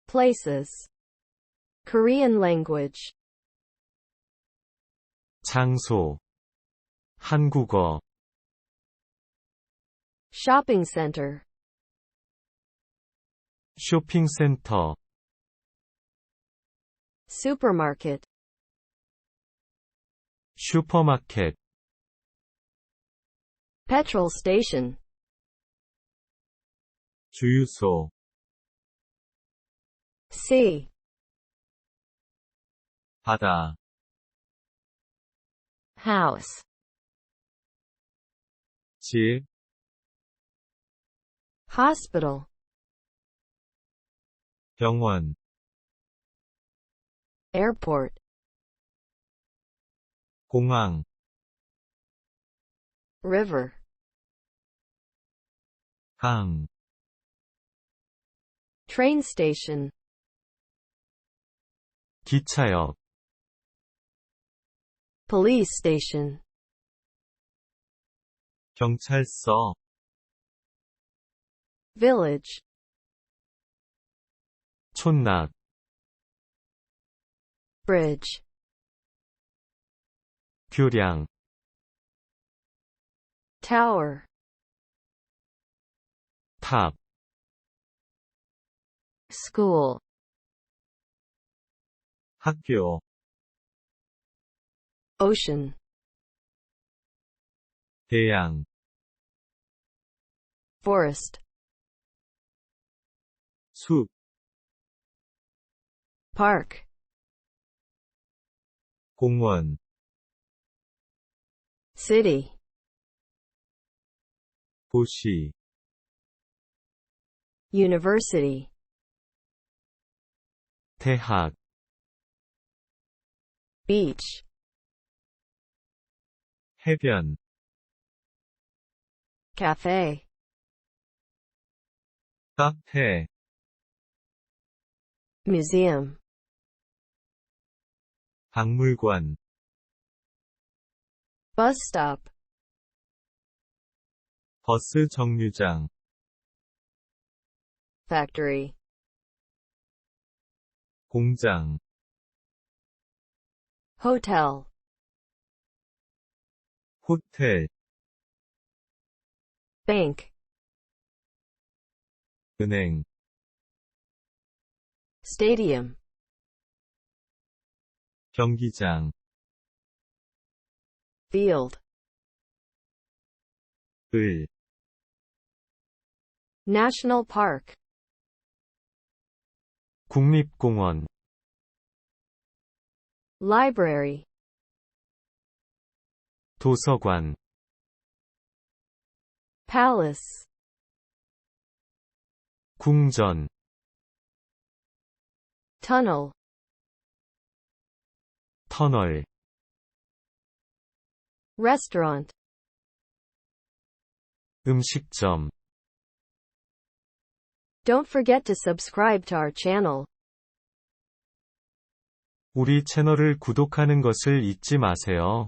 places, Korean language, 장소, 한국어, shopping center, 쇼핑센터, supermarket, 슈퍼마켓, petrol station, 주유소, sea, 바다, house, 집, hospital, 병원, airport, 공항, river, 강, train station, 기차역, police station, 경찰서, village, 촌락, bridge, 교량, tower, 탑, school, 학교, ocean, 대양, forest, 숲, park, 공원, city, 도시, university, 대학, beach, 해변, cafe, 카페, museum, 박물관, bus stop, 버스 정류장, factory, 공장, hotel, 호텔, bank, 은행, stadium, 경기장, field, 을, national park, 국립공원, library, 도서관, palace, 궁전, tunnel, 터널, restaurant, 음식점. Don't forget to subscribe to our channel. 우리 채널을 구독하는 것을 잊지 마세요.